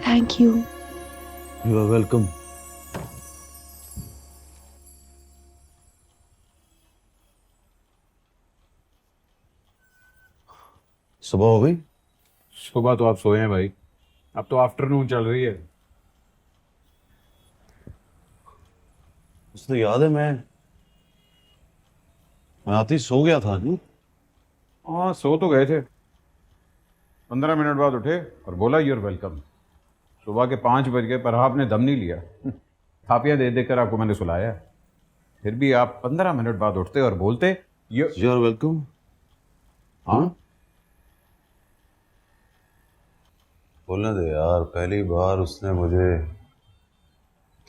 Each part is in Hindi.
Thank you. You are welcome. सुबह हो गई? सुबह तो आप सोए हैं भाई, अब तो आफ्टरनून चल रही है। उसने याद है मैं आती सो गया था जी। हाँ सो तो गए थे, 15 मिनट बाद उठे और बोला यूर वेलकम। सुबह के 5 बज गए पर आपने दम नहीं लिया। थापियां दे देकर आपको मैंने सुलाया है। फिर भी आप 15 मिनट बाद उठते और बोलते यू आर वेलकम। हाँ बोलने दे यार, पहली बार उसने मुझे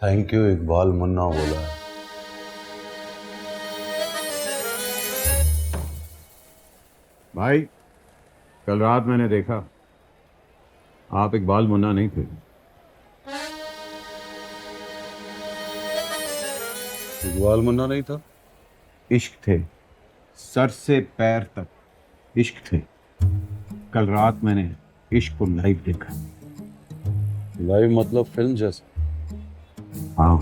थैंक यू इकबाल मुन्ना बोला है। भाई, कल रात मैंने देखा आप इकबाल मुन्ना नहीं थे। इकबाल मुन्ना नहीं था? इश्क थे, सर से पैर तक इश्क थे। कल रात मैंने इश्क को लाइव देखा। लाइव मतलब फिल्म जैसा? हाँ,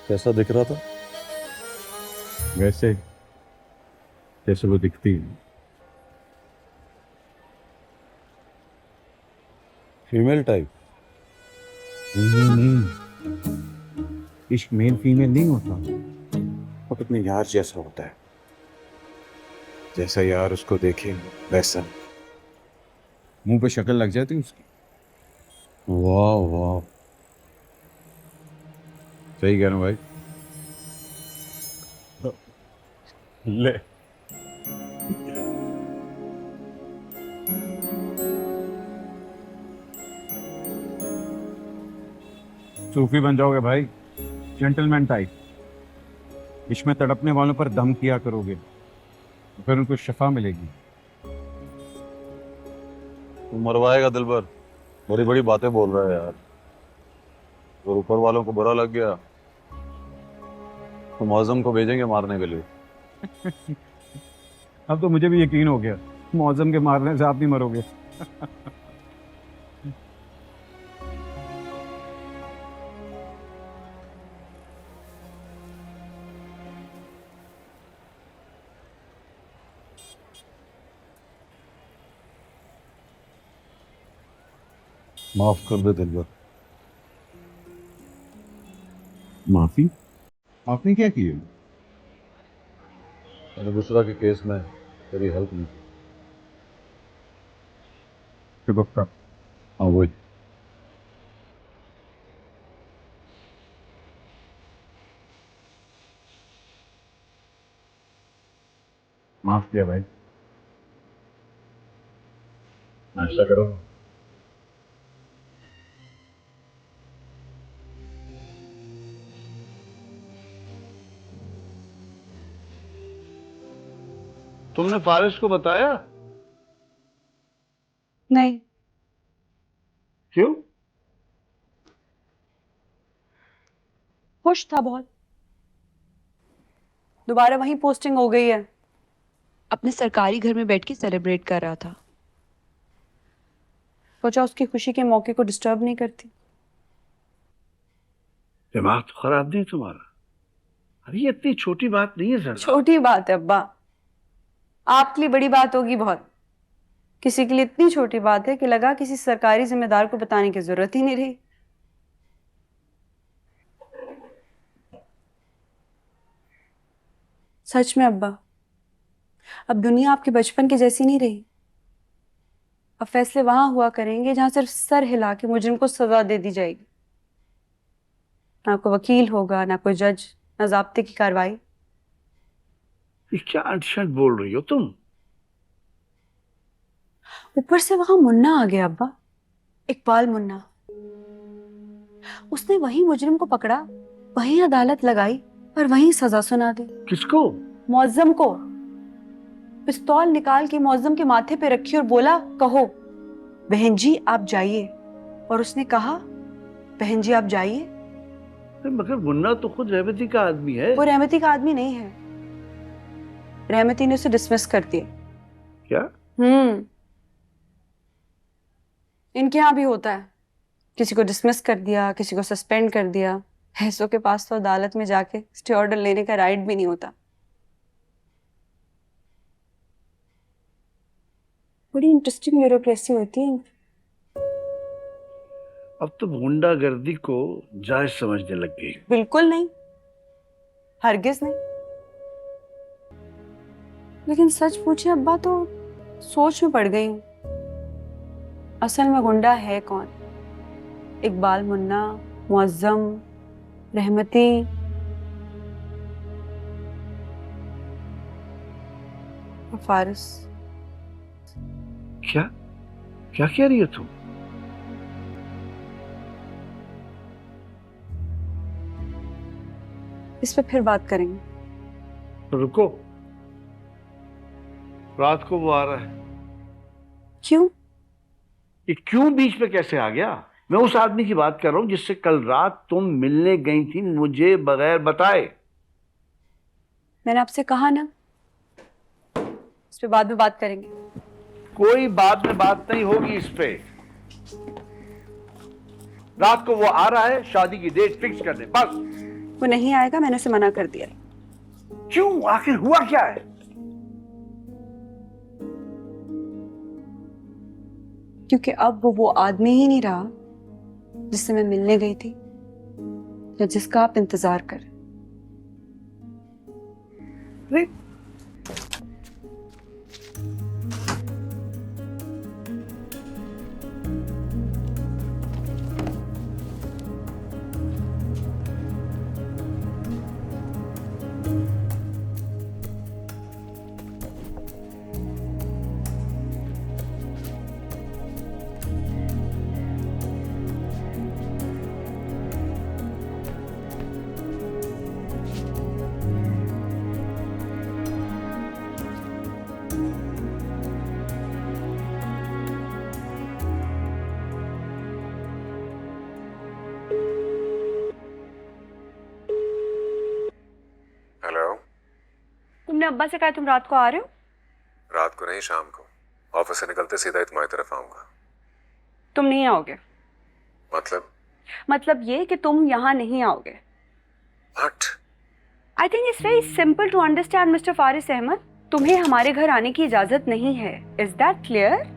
कैसा दिख रहा था? वैसे जैसे वो दिखती है। Female type? नहीं, इश्क मेल फीमेल नहीं होता, वो अपने यार जैसा होता है। जैसा यार उसको देखे वैसा मुंह पे शक्ल लग जाती उसकी। वाह वाह। सही कह रहा हूँ भाई। ले, सूफी बन जाओगे भाई, जेंटलमैन टाइप। इश्क में तड़पने वालों पर दम किया करोगे तो फिर उनको शफा मिलेगी। तू मरवाएगा दिलबर, बड़ी बड़ी बातें बोल रहा है यार। और ऊपर वालों को बुरा लग गया तो मौजम को भेजेंगे मारने के लिए। अब तो मुझे भी यकीन हो गया, मौजम के मारने से आप नहीं मरोगे। माफ कर दे दिलबर। माफी? आपने क्या किया? मैंने बुशरा के केस में तेरी हेल्प नहीं की। शुभक्ता। हाँ वही। माफ किया भाई। नाश्ता करो। तुमने फारिश को बताया? नहीं, क्यों? खुश था बहुत। दोबारा वहीं पोस्टिंग हो गई है। अपने सरकारी घर में बैठ के सेलिब्रेट कर रहा था। सोचा उसकी खुशी के मौके को डिस्टर्ब नहीं करती। दिमाग तो खराब नहीं तुम्हारा? अरे ये इतनी छोटी बात नहीं है सर। छोटी बात है अब्बा, आपके लिए बड़ी बात होगी बहुत। किसी के लिए इतनी छोटी बात है कि लगा किसी सरकारी जिम्मेदार को बताने की जरूरत ही नहीं रही। सच में अब्बा, अब दुनिया आपके बचपन की जैसी नहीं रही। अब फैसले वहां हुआ करेंगे जहां सिर्फ सर हिला के मुजरिम को सजा दे दी जाएगी। ना कोई वकील होगा, ना कोई जज, ना ज़ाब्ते की कार्रवाई। ये क्या अटशट बोल रही हो तुम? ऊपर से वहां मुन्ना आ गया अब्बा, इकबाल मुन्ना। उसने वही मुजरिम को पकड़ा, वही अदालत लगाई और वही सजा सुना दी। किसको? मौजम को। पिस्तौल निकाल के मौजम के माथे पे रखी और बोला, कहो बहन जी आप जाइए। और उसने कहा, बहन जी आप जाइए। मगर मुन्ना तो खुद रहमती का आदमी है। वो रहमती का आदमी नहीं है। रहमती ने उसे डिसमिस कर दिया। क्या? इनके यहाँ भी होता है, किसी को डिसमिस कर दिया, किसी को सस्पेंड कर दिया। ऐसों के पास तो अदालत में जाके स्टे ऑर्डर लेने का राइट भी नहीं होता। बड़ी इंटरेस्टिंग ब्यूरोक्रेसी होती है। अब तो गुंडागर्दी को जायज समझने लग गई। बिल्कुल नहीं, हरगिज नहीं। लेकिन सच पूछे अब्बा तो सोच में पड़ गई हूँ, असल में गुंडा है कौन? इकबाल मुन्ना, मुअज्जम, रहमती, और फारिस। क्या क्या कह रही हो तुम? इस पे फिर बात करेंगे। तो रुको, रात को वो आ रहा है। क्यों? ये क्यों बीच में कैसे आ गया? मैं उस आदमी की बात कर रहा हूं जिससे कल रात तुम मिलने गई थी मुझे बगैर बताए। मैंने आपसे कहा ना, इस पे बाद में बात करेंगे। कोई बाद में बात नहीं होगी इस पे। रात को वो आ रहा है, शादी की डेट फिक्स कर दे बस। वो नहीं आएगा, मैंने उसे मना कर दिया। क्यों? आखिर हुआ क्या है? क्योंकि अब वो आदमी ही नहीं रहा जिससे मैं मिलने गई थी या जिसका आप इंतजार कर। अरे हेलो। तुमने अब्बा से कहा तुम रात को आ रहे हो? रात को नहीं, शाम को। ऑफिस से निकलते सीधा ही तुम्हारी तरफ आऊंगा। तुम नहीं आओगे? मतलब ये कि तुम यहाँ नहीं आओगे। What? I think it's very simple to understand mister Faris Ahmad. तुम्हें हमारे घर आने की इजाजत नहीं है। Is that clear?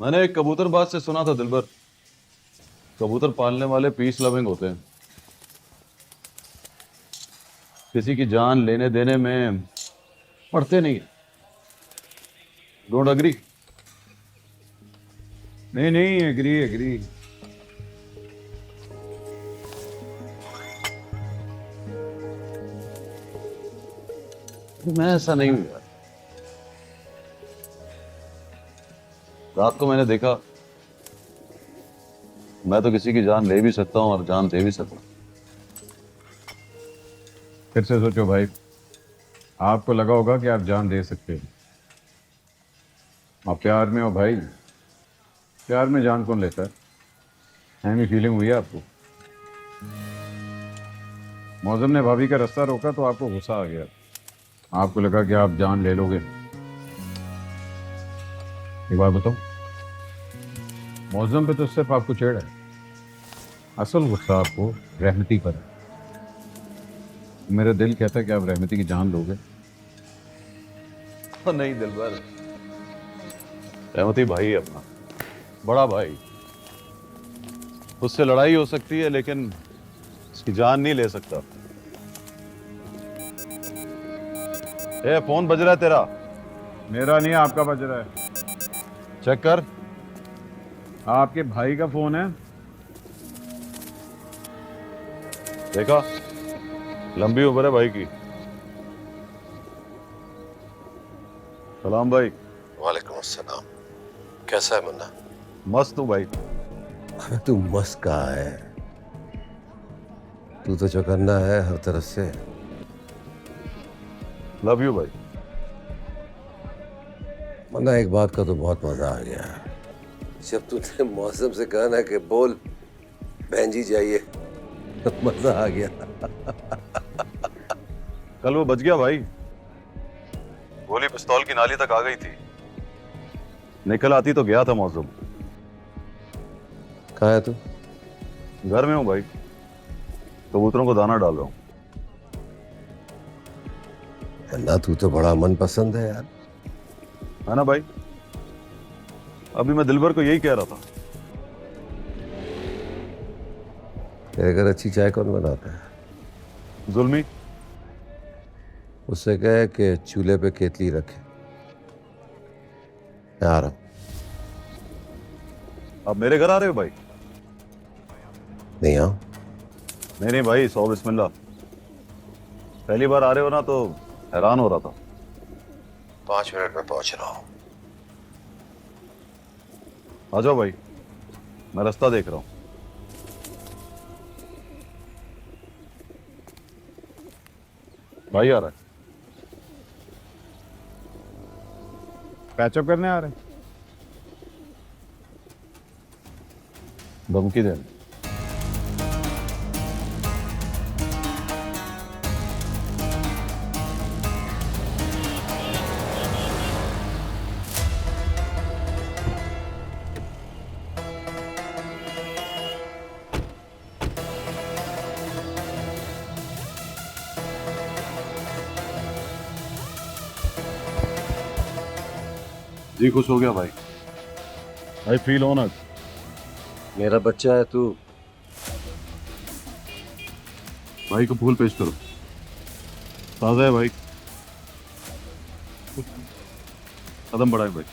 मैंने एक कबूतरबाज से सुना था दिलबर, कबूतर पालने वाले पीस लविंग होते हैं, किसी की जान लेने देने में पड़ते नहीं। Don't agree? नहीं नहीं, एग्री एग्री। मैं ऐसा नहीं हूं यार। रात को मैंने देखा, मैं तो किसी की जान ले भी सकता हूं और जान दे भी सकता हूं। फिर से सोचो भाई, आपको लगा होगा कि आप जान दे सकते हो। आप प्यार में हो भाई, प्यार में जान कौन लेता है? ऐसी फीलिंग हुई है आपको? मौजम ने भाभी का रास्ता रोका तो आपको गुस्सा आ गया, आपको लगा कि आप जान ले लोगे। एक बात बताओ, मौजम पे तो सिर्फ आपको चिढ़ है, असल गुस्सा आपको रहमती पर है। मेरा दिल कहता है कि आप रहमती की जान लोगे। नहीं दिलबर, रहमती भाई है अपना, बड़ा भाई। उससे लड़ाई हो सकती है लेकिन उसकी जान नहीं ले सकता। ए, फोन बज रहा है तेरा। मेरा नहीं, आपका बज रहा है। चेक कर। आपके भाई का फोन है। देखा, लंबी उम्र है भाई की। सलाम भाई। वालेकुम अस्सलाम। कैसा है मुन्ना? मस्त हूँ भाई। अबे तू मस्त कहाँ है? तू तो चौकन्ना है हर तरफ से। लव यू भाई। वरना एक बात का तो बहुत मजा आ गया जब तूने मौसम से कहा ना कि बोल बहन जी जाइए, तो मजा आ गया। कल वो बच गया भाई, गोली पिस्तौल की नाली तक आ गई थी। निकल आती तो गया था मौसम। कहाँ है तू? घर में हूँ भाई, कबूतरों को दाना डाल रहा हूँ। वरना तू तो बड़ा मनपसंद है यार। है ना भाई? अभी मैं दिलबर को यही कह रहा था। तेरे घर अच्छी चाय कौन बनाता है? जुल्मी। उससे कहे कि चूल्हे पे केतली रखे। मैं आ रहा हूँ। आप मेरे घर आ रहे हो भाई? नहीं आओ? नहीं नहीं भाई, सौ बिस्मिल्लाह। पहली बार आ रहे हो ना तो हैरान हो रहा था। 5 मिनट में पहुंच रहा हूँ। आ जाओ भाई, मैं रास्ता देख रहा हूँ। भाई आ रहा है। पैचअप करने आ रहे हैं? धमकी दे। जी खुश हो गया भाई। भाई फील ऑनर्ड। मेरा बच्चा है तू। भाई को फूल पेश करो। ताजा है भाई, कदम बढ़ाए भाई।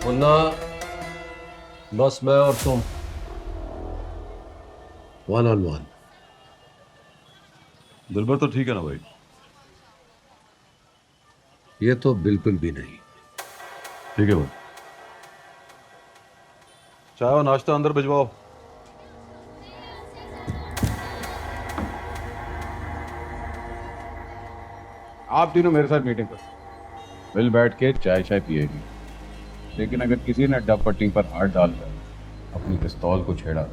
मुन्ना, बस मैं और तुम 1-on-1। दिलबर तो ठीक है ना भाई? ये तो बिल्कुल भी नहीं। ठीक है भाई। चाय और नाश्ता अंदर भिजवाओ। आप तीनों मेरे साथ मीटिंग करो, मिल बैठ के चाय चाय पिएगी। लेकिन अगर किसी ने डब पट्टी पर हाथ डालकर अपनी पिस्तौल को छेड़ा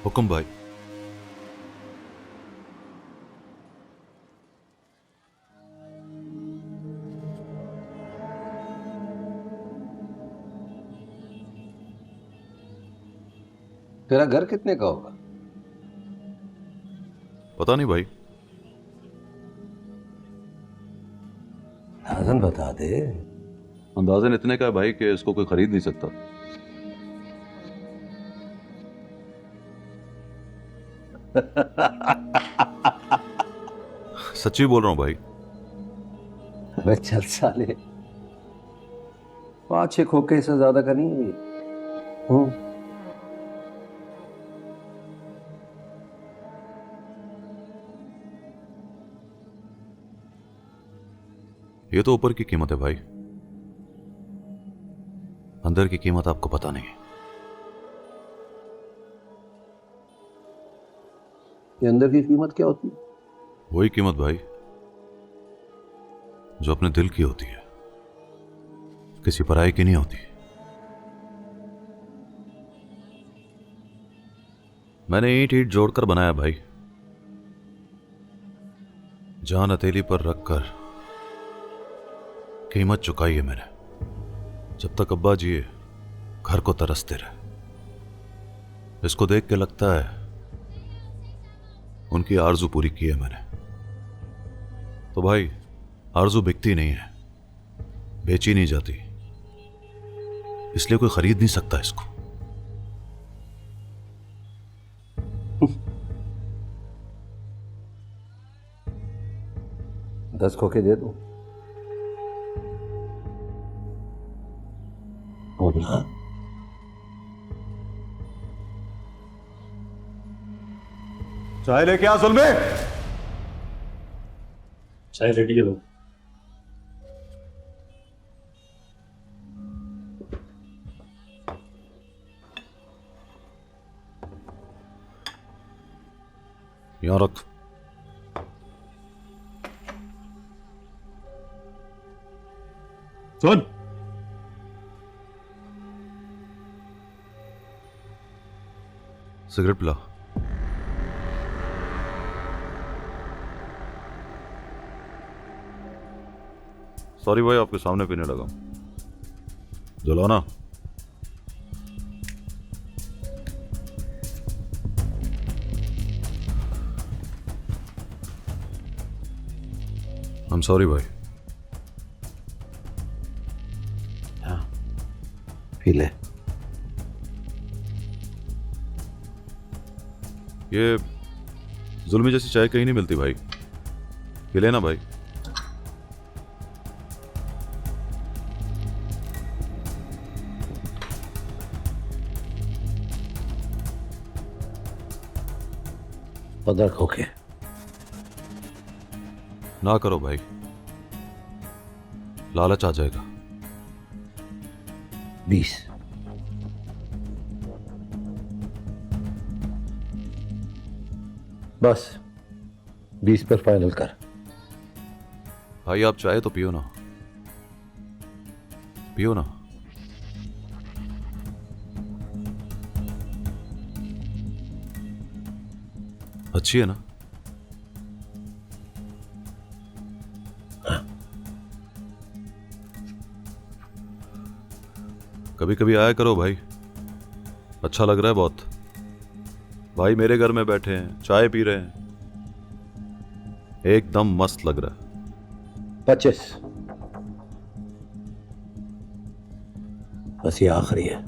हुक्म भाई। तेरा घर कितने का होगा? पता नहीं भाई। अंदाजन बता दे। अंदाजन इतने का है भाई कि इसको कोई खरीद नहीं सकता। सच्ची बोल रहा हूँ भाई। अबे चल साले, 5-6 खोखे से ज्यादा का नहीं है ये। ये तो ऊपर की कीमत है भाई, अंदर की कीमत आपको पता नहीं है। ये अंदर की कीमत क्या होती है? वही कीमत भाई जो अपने दिल की होती है, किसी पराई की नहीं होती। मैंने ईंट ईंट जोड़कर बनाया भाई, जान हथेली पर रखकर कीमत चुकाई है मैंने। जब तक अब्बा जिए घर को तरसते रहे। इसको देख के लगता है उनकी आरजू पूरी की है मैंने। तो भाई आरजू बिकती नहीं है, बेची नहीं जाती, इसलिए कोई खरीद नहीं सकता इसको। 10 खोखे दे दूं? बोलना। चाय लेके आ सुलमे। चाय रेडी है। यहां रख। सुन, सिगरेट पिला। सॉरी भाई, आपके सामने पीने लगा। जलो ना। I'm sorry भाई। हाँ, पी ले। ये जुल्मी जैसी चाय कहीं नहीं मिलती भाई, पी लेना भाई। पंद्रह खोखे। ना करो भाई, लालच आ जाएगा। 20। बस 20 पर फाइनल कर। भाई आप चाहे तो पियो ना, पियो ना। अच्छी है ना? कभी कभी आया करो भाई, अच्छा लग रहा है बहुत। भाई मेरे घर में बैठे हैं, चाय पी रहे हैं, एकदम मस्त लग रहा है। 25। बस ये आखिरी है।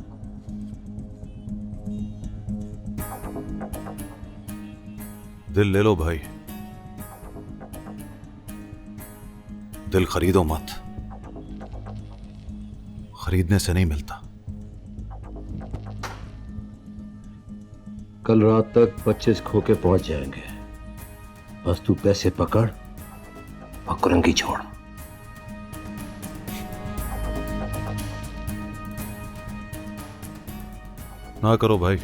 दिल ले लो भाई, दिल खरीदो मत, खरीदने से नहीं मिलता। कल रात तक 25 खोखे पहुंच जाएंगे। बस तू पैसे पकड़ और कुरंगी छोड़। ना करो भाई,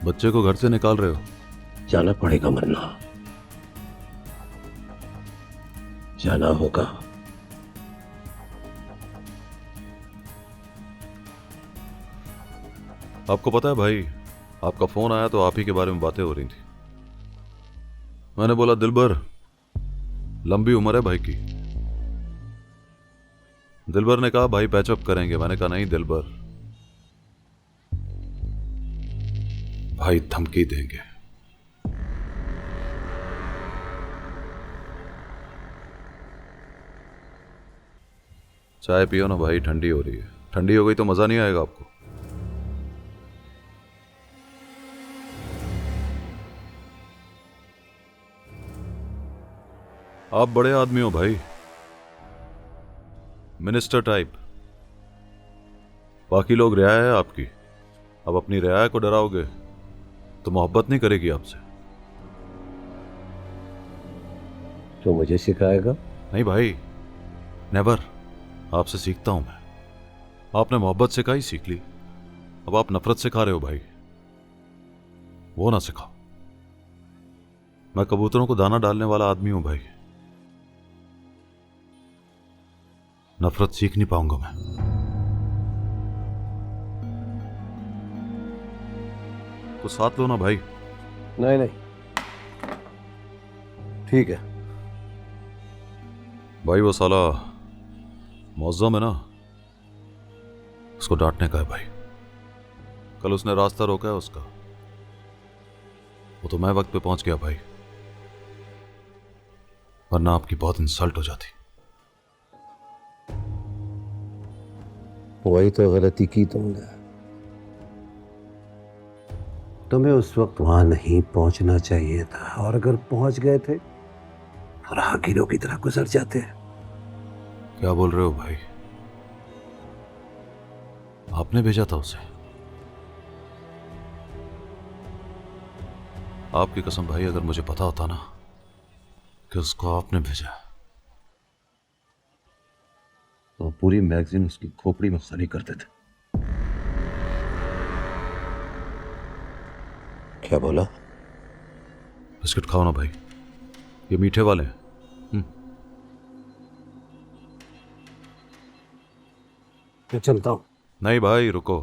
बच्चे को घर से निकाल रहे हो। जाना पड़ेगा मन्ना, जाना होगा। आपको पता है भाई, आपका फोन आया तो आप ही के बारे में बातें हो रही थी। मैंने बोला दिलबर, लंबी उम्र है भाई की। दिलबर ने कहा भाई पैचअप करेंगे। मैंने कहा नहीं दिलबर, भाई धमकी देंगे। चाय पियो ना भाई, ठंडी हो रही है। ठंडी हो गई तो मजा नहीं आएगा आपको। आप बड़े आदमी हो भाई, मिनिस्टर टाइप। बाकी लोग रियाया है आपकी, अब अपनी रियाया को डराओगे तो मोहब्बत नहीं करेगी आपसे। तो मुझे सिखाएगा? नहीं भाई, नेवर। आपसे सीखता हूं मैं। आपने मोहब्बत सिखाई, सीख ली। अब आप नफरत सिखा रहे हो भाई, वो ना सिखाओ। मैं कबूतरों को दाना डालने वाला आदमी हूं भाई, नफरत सीख नहीं पाऊंगा मैं। तो साथ लो ना भाई। नहीं नहीं, ठीक है। भाई वो साला मौज़म है ना, उसको डांटने का है भाई। कल उसने रास्ता रोका है उसका, वो तो मैं वक्त पे पहुंच गया भाई, वरना आपकी बहुत इंसल्ट हो जाती। वही तो गलती की तुमने। तुम्हें उस वक्त वहां नहीं पहुंचना चाहिए था, और अगर पहुंच गए थे राहगीरों की तरह गुजर जाते हैं। क्या बोल रहे हो भाई? आपने भेजा था उसे? आपकी कसम भाई, अगर मुझे पता होता ना कि उसको आपने भेजा, तो पूरी मैगजीन उसकी खोपड़ी में खली करते थे। क्या बोला? बिस्किट खाओ ना भाई, ये मीठे वाले हैं। मैं चलता हूं। नहीं भाई रुको,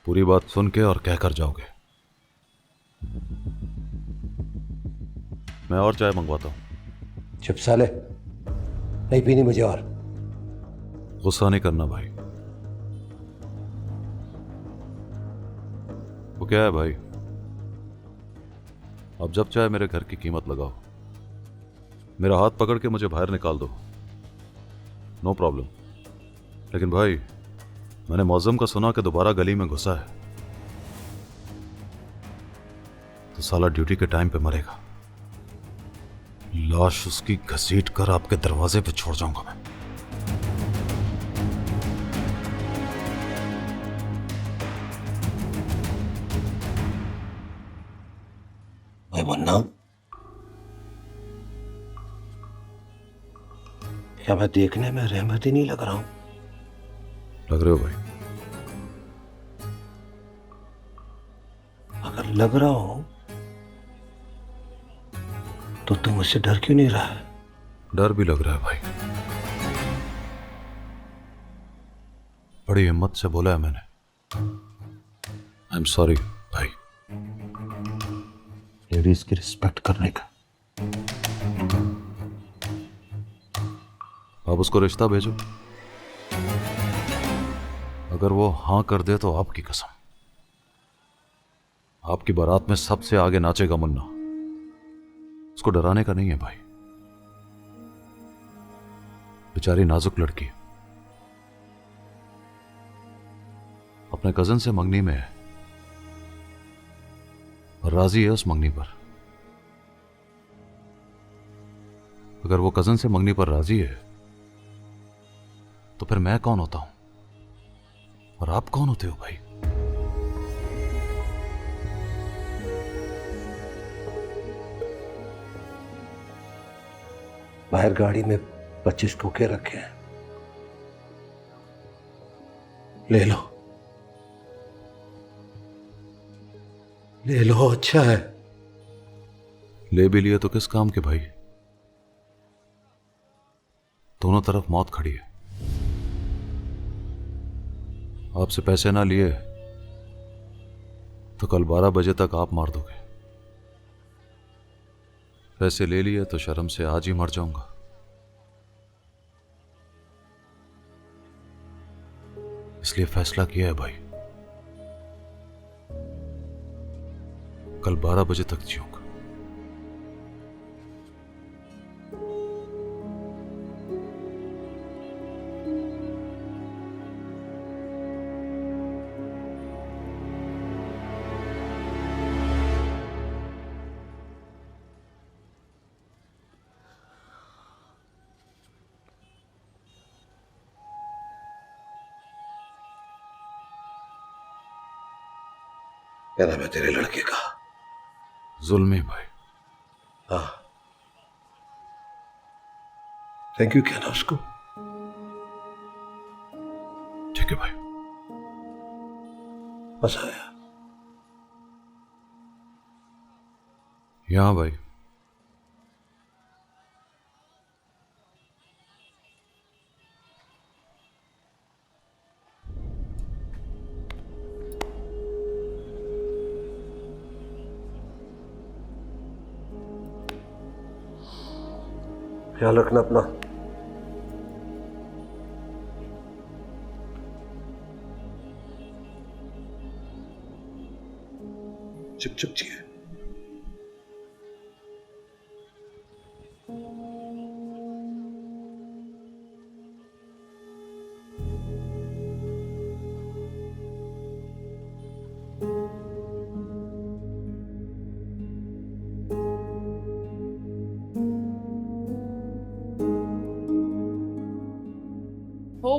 पूरी बात सुन के और कहकर जाओगे। मैं और चाय मंगवाता हूं। चुप साले, नहीं पीनी मुझे और। गुस्सा नहीं करना भाई। वो क्या है भाई, अब जब चाहे मेरे घर की कीमत लगाओ, मेरा हाथ पकड़ के मुझे बाहर निकाल दो, नो प्रॉब्लम। लेकिन भाई, मैंने मौजम का सुना कि दोबारा गली में घुसा है, तो साला ड्यूटी के टाइम पे मरेगा। लाश उसकी घसीट कर आपके दरवाजे पे छोड़ जाऊंगा मैं। भाई मुन्ना, क्या मैं देखने में रहमती नहीं लग रहा हूं? लग रहे हो भाई। अगर लग रहा हो तो तुम मुझसे डर क्यों नहीं रहा है? डर भी लग रहा है भाई। बड़ी हिम्मत से बोला है मैंने। आई एम सॉरी भाई। लेडीज की रिस्पेक्ट करने का। आप उसको रिश्ता भेजो, अगर वो हां कर दे तो आपकी कसम, आपकी बारात में सबसे आगे नाचेगा मुन्ना। उसको डराने का नहीं है भाई, बेचारी नाजुक लड़की है, अपने कजन से मंगनी में है और राजी है उस मंगनी पर। अगर वो कजन से मंगनी पर राजी है तो फिर मैं कौन होता हूं और आप कौन होते हो भाई? बाहर गाड़ी में 25 खोखे रखे हैं, ले लो, ले लो, अच्छा है। ले भी लिए तो किस काम के भाई? दोनों तरफ मौत खड़ी है। आपसे पैसे ना लिए तो कल 12 बजे तक आप मार दोगे, पैसे ले लिए तो शर्म से आज ही मर जाऊंगा। इसलिए फैसला किया है भाई, कल 12 बजे तक जीऊंगा। क्या नाम है तेरे लड़के का? जुल्मी भाई। हाँ, थैंक यू कहना उसको। ठीक है भाई। मजा आया। यहां भाई। ख्याल रखना अपना। चुप चुप जिए।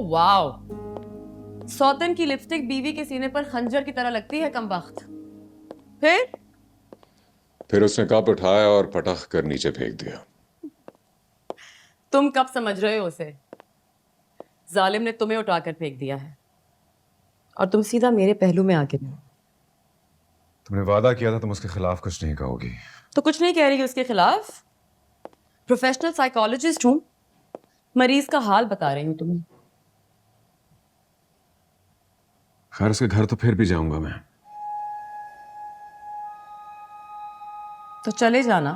ओह वाओ, सौतन की लिपस्टिक बीवी के सीने पर खंजर की तरह लगती है कमबख्त। फिर उसने कप उठाया और पटक कर नीचे फेंक दिया। तुम कब समझ रहे हो उसे? जालिम ने तुम्हें उठाकर फेंक दिया है और तुम सीधा मेरे पहलू में आके हो। तुमने वादा किया था तुम उसके खिलाफ कुछ नहीं कहोगी। तो कुछ नहीं कह रही उसके खिलाफ। प्रोफेशनल साइकोलॉजिस्ट हूं, मरीज का हाल बता रही हूं तुम्हें। खैर उसके घर तो फिर भी जाऊंगा मैं। तो चले जाना।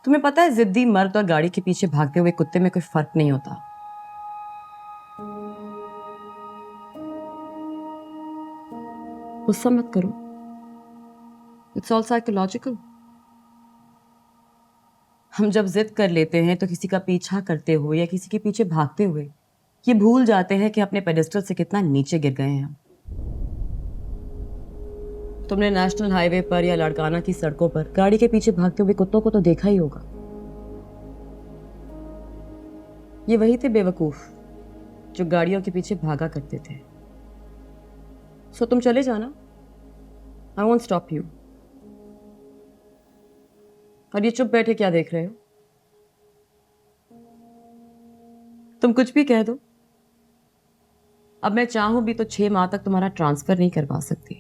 तुम्हें पता है जिद्दी मर्द और गाड़ी के पीछे भागते हुए कुत्ते में कोई फर्क नहीं होता। गुस्सा मत करो, इट्स ऑल साइकोलॉजिकल। हम जब जिद कर लेते हैं तो किसी का पीछा करते हुए या किसी के पीछे भागते हुए ये भूल जाते हैं कि अपने पेडेस्टल से कितना नीचे गिर गए हैं हम। तुमने नेशनल हाईवे पर या लाड़काना की सड़कों पर गाड़ी के पीछे भागते हुए कुत्तों को तो देखा ही होगा। ये वही थे बेवकूफ जो गाड़ियों के पीछे भागा करते थे। सो तुम चले जाना, आई वोंट स्टॉप यू। और ये चुप बैठे क्या देख रहे हो? तुम कुछ भी कह दो, अब मैं चाहूं भी तो 6 माह तक तुम्हारा ट्रांसफर नहीं करवा सकती।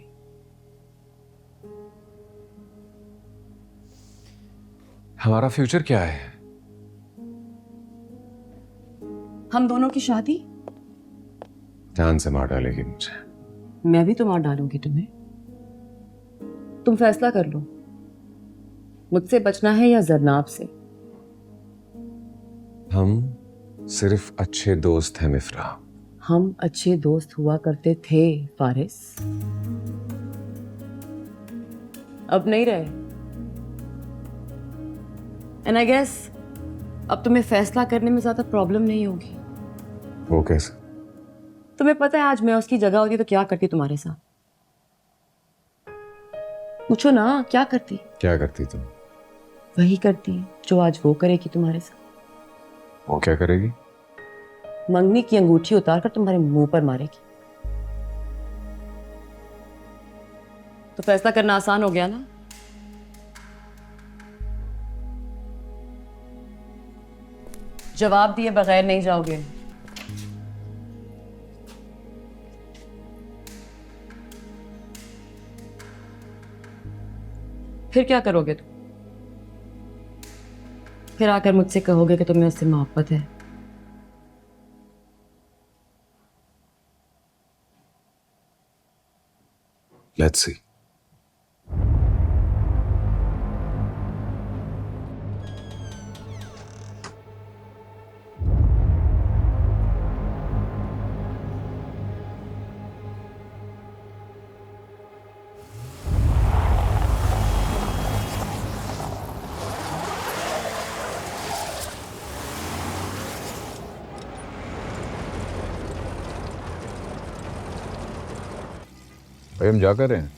हमारा फ्यूचर क्या है? हम दोनों की शादी। जान से मार डालेगी मुझे। मैं भी तो मार डालूंगी तुम्हें। तुम फैसला कर लो, मुझसे बचना है या जरनाब से। हम सिर्फ अच्छे दोस्त हैं मिफ्रा। हम अच्छे दोस्त हुआ करते थे फारिस, अब नहीं रहे। एंड आई गेस अब तुम्हें फैसला करने में ज्यादा प्रॉब्लम नहीं होगी। वो कैसे? तुम्हें पता है आज मैं उसकी जगह होती तो क्या करती तुम्हारे साथ? पूछो ना, क्या करती? क्या करती तुम? वही करती जो आज वो करेगी तुम्हारे साथ। वो क्या करेगी? मंगनी की अंगूठी उतारकर तुम्हारे मुंह पर मारेगी। तो फैसला करना आसान हो गया ना? जवाब दिए बगैर नहीं जाओगे। फिर क्या करोगे तुम? फिर आकर मुझसे कहोगे कि तुम्हें उससे मोहब्बत है। Let's see. भाई हम जा कर रहे हैं।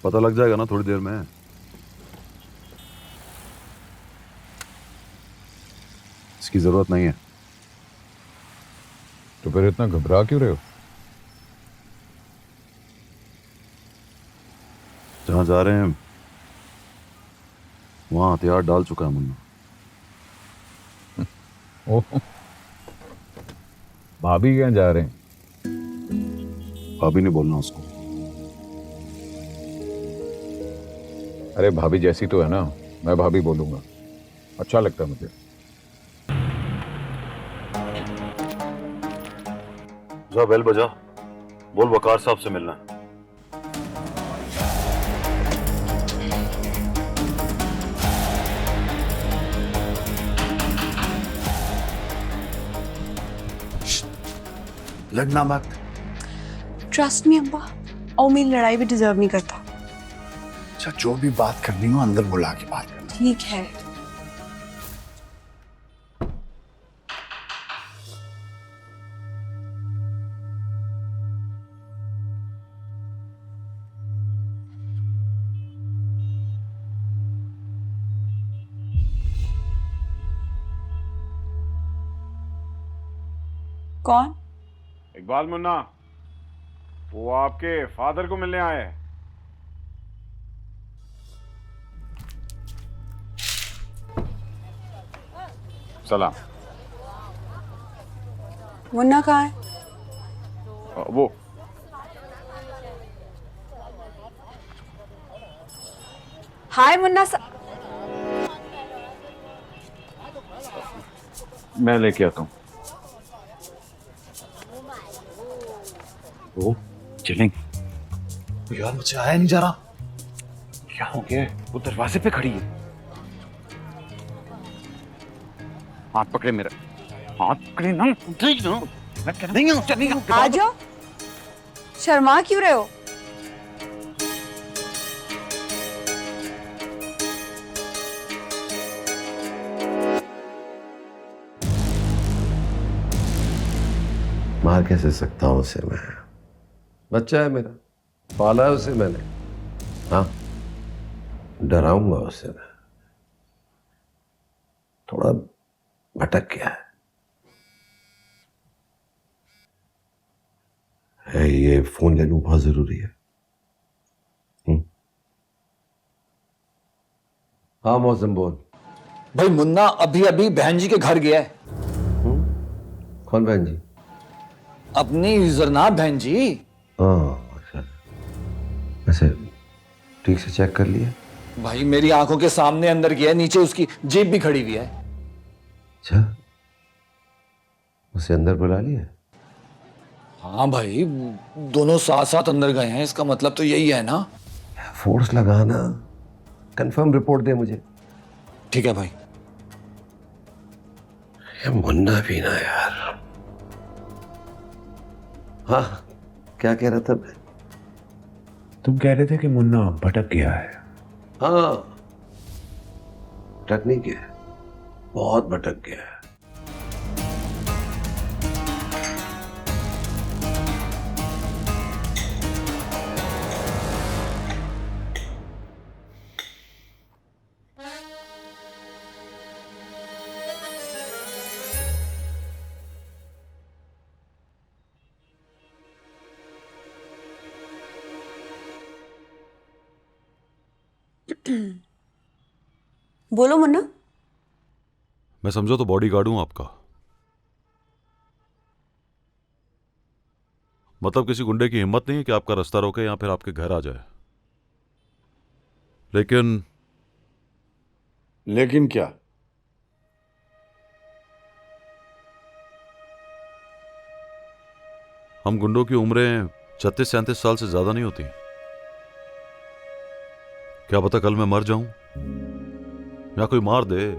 पता लग जाएगा ना थोड़ी देर में। इसकी जरूरत नहीं है। तो फिर इतना घबरा क्यों रहे हो? जहां जा रहे हैं वहां हथियार डाल चुका है मुन्ना। ओह, भाभी क्या जा रहे हैं? भाभी नहीं बोलना उसको। अरे भाभी जैसी तो है ना, मैं भाभी बोलूंगा, अच्छा लगता है मुझे। जा बेल बजा, बोल वकार साहब से मिलना है। लड़ना मत। ट्रस्ट मी अब्बा, और मेरी लड़ाई भी डिजर्व नहीं करता। अच्छा, जो भी बात करनी हो अंदर बुला के बात करना। ठीक है। कौन? इकबाल मुन्ना, वो आपके फादर को मिलने आए हैं। सलाम। मुन्ना कहाँ है? वो हाय मुन्ना मैं लेके आता हूँ। वो चलेंगे। यार मुझे आया नहीं जा रहा। क्या हो गया? वो दरवाजे पे खड़ी है। हाथ पकड़े मेरा, हाथ पकड़े ना। मैं कह नहीं हूँ, चलेंगे। आ जाओ। शर्मा क्यों रहे हो? मार कैसे सकता हूं उसे मैं? बच्चा है मेरा, पाला है उसे मैंने। हाँ, डराऊंगा उसे मैं। थोड़ा भटक गया है। ये फोन ले लूं, बहुत जरूरी है। हाँ मौसम बोल। भाई मुन्ना अभी अभी बहन जी के घर गया है। कौन बहन जी? अपनी जरनाब बहन जी। हाँ अच्छा, वैसे ठीक से चेक कर लिया? भाई मेरी आंखों के सामने अंदर गया है, नीचे उसकी जीप भी खड़ी हुई है। अच्छा, उसे अंदर बुला लिया? हाँ भाई, दोनों साथ साथ अंदर गए हैं, इसका मतलब तो यही है ना। फोर्स लगाना, कंफर्म रिपोर्ट दे मुझे। ठीक है भाई। ये मुन्ना भी ना यार। हाँ, क्या कह रहा था मैं? तुम कह रहे थे कि मुन्ना भटक गया है। हाँ, भटक नहीं गया, बहुत भटक गया है। बोलो मुन्ना। मैं समझो तो बॉडीगार्ड हूं आपका। मतलब किसी गुंडे की हिम्मत नहीं है कि आपका रास्ता रोके या फिर आपके घर आ जाए। लेकिन क्या? हम गुंडों की उम्रें 36-37 साल से ज्यादा नहीं होती। क्या पता कल मैं मर जाऊं या कोई मार दे।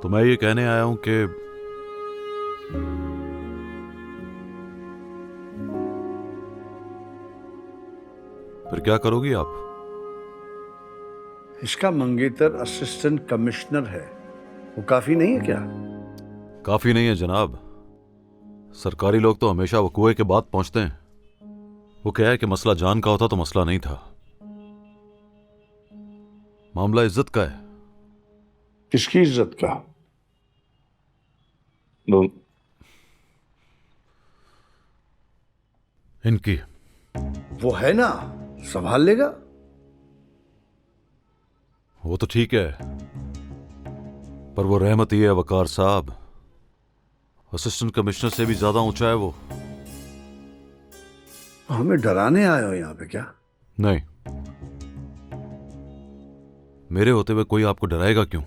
तो मैं ये कहने आया हूं कि फिर क्या करोगी आप? इसका मंगेतर असिस्टेंट कमिश्नर है, वो काफी नहीं है क्या? काफी नहीं है जनाब। सरकारी लोग तो हमेशा वकूए के बाद पहुंचते हैं। वो क्या है कि मसला जान का होता तो मसला नहीं था। मामला इज्जत का है। किसकी इज्जत का? वो इनकी। वो है ना, संभाल लेगा। वो तो ठीक है, पर वो रहमती है वकार साहब। असिस्टेंट कमिश्नर से भी ज्यादा ऊंचा है वो। हमें डराने आए हो यहां पे क्या? नहीं, मेरे होते हुए कोई आपको डराएगा क्यों?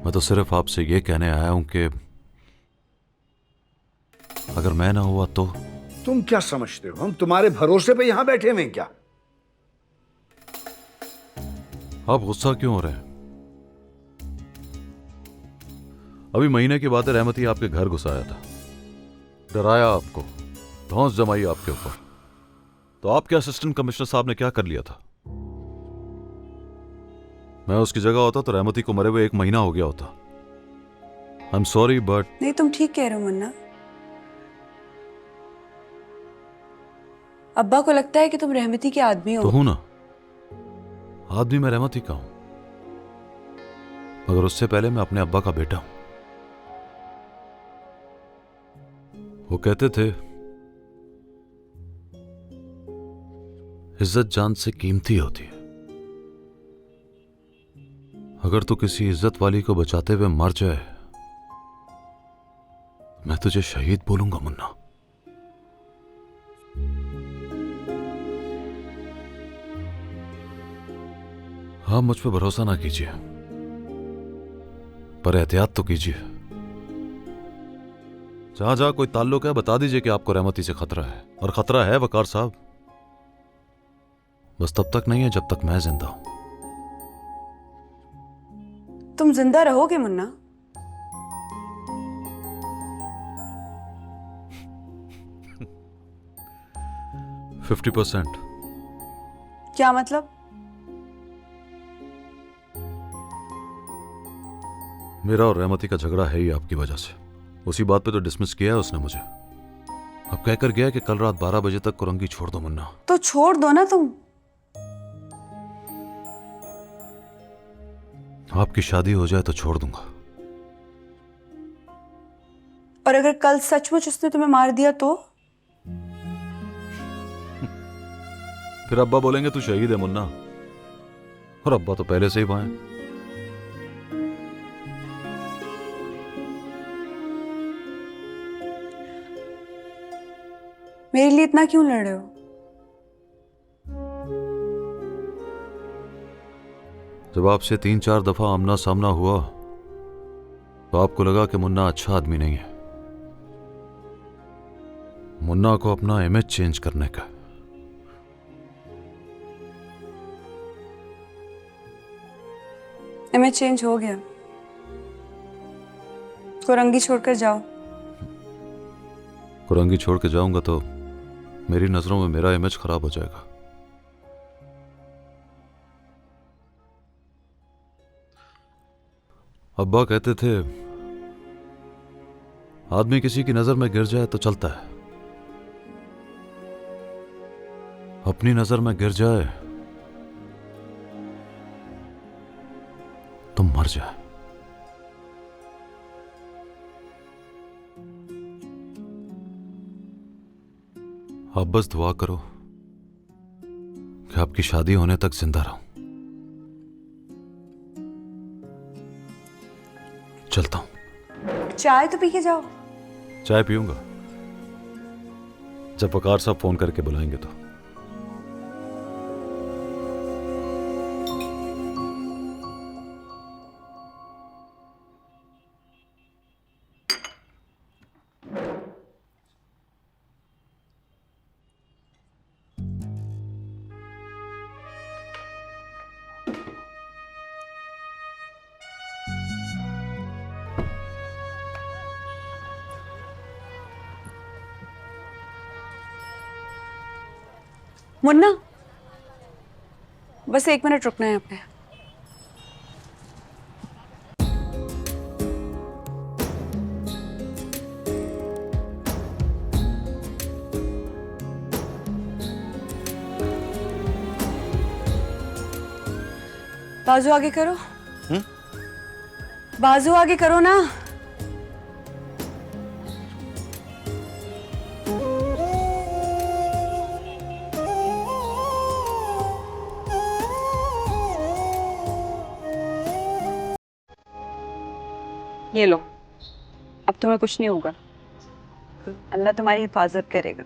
मैं तो सिर्फ आपसे यह कहने आया हूं कि अगर मैं ना हुआ तो। तुम क्या समझते हो हम तुम्हारे भरोसे पे यहां बैठे हुए हैं क्या? आप गुस्सा क्यों हो रहे हैं? अभी महीने की बात है, रहमती आपके घर घुसाया था, डराया आपको, धौंस जमाई आपके ऊपर। तो आपके असिस्टेंट कमिश्नर साहब ने क्या कर लिया था? मैं उसकी जगह होता तो रहमती को मरे हुए 1 महीना हो गया होता। I am sorry but. नहीं, तुम ठीक कह रहे हो मुन्ना। अब्बा को लगता है कि तुम रहमती के आदमी हो। तो हूं ना, आदमी मैं रहमती का हूं, मगर उससे पहले मैं अपने अब्बा का बेटा हूं। वो कहते थे इज्जत जान से कीमती होती है। अगर तू किसी इज्जत वाली को बचाते हुए मर जाए, मैं तुझे शहीद बोलूंगा मुन्ना। आप मुझ पर भरोसा ना कीजिए, पर एहतियात तो कीजिए। जहां जहां कोई ताल्लुक है बता दीजिए कि आपको रहमती से खतरा है, और खतरा है वकार साहब, बस तब तक नहीं है जब तक मैं जिंदा हूं। तुम जिंदा रहोगे मुन्ना? फिफ्टी % क्या मतलब? मेरा और रहमती का झगड़ा है ही आपकी वजह से। उसी बात पे तो डिसमिस किया है उसने मुझे। अब कहकर गया कि कल रात 12 बजे तक कुरंगी छोड़ दो मुन्ना। तो छोड़ दो ना तुम। आपकी शादी हो जाए तो छोड़ दूंगा। और अगर कल सचमुच उसने तुम्हें मार दिया तो? फिर अब्बा बोलेंगे तू शहीद है मुन्ना, और अब्बा तो पहले से ही वहां हैं। मेरे लिए इतना क्यों लड़ रहे हो? जब आपसे 3-4 दफा आमना सामना हुआ तो आपको लगा कि मुन्ना अच्छा आदमी नहीं है। मुन्ना को अपना इमेज चेंज करने का। इमेज चेंज हो गया। कुरंगी छोड़कर जाओ। कुरंगी छोड़ के जाऊंगा तो मेरी नजरों में मेरा इमेज खराब हो जाएगा। अब्बा कहते थे आदमी किसी की नजर में गिर जाए तो चलता है, अपनी नजर में गिर जाए तो मर जाए। आप बस दुआ करो कि आपकी शादी होने तक जिंदा रहूं। चलता हूं। चाय तो पी के जाओ। चाय पीऊंगा जब वकार साहब फोन करके बुलाएंगे तो। मुन्ना, बस 1 मिनट रुकना है यहाँ पे। बाजू आगे करो। बाजू आगे करो ना। ये लो, अब तुम्हें कुछ नहीं होगा। अल्लाह तुम्हारी हिफाजत करेगा।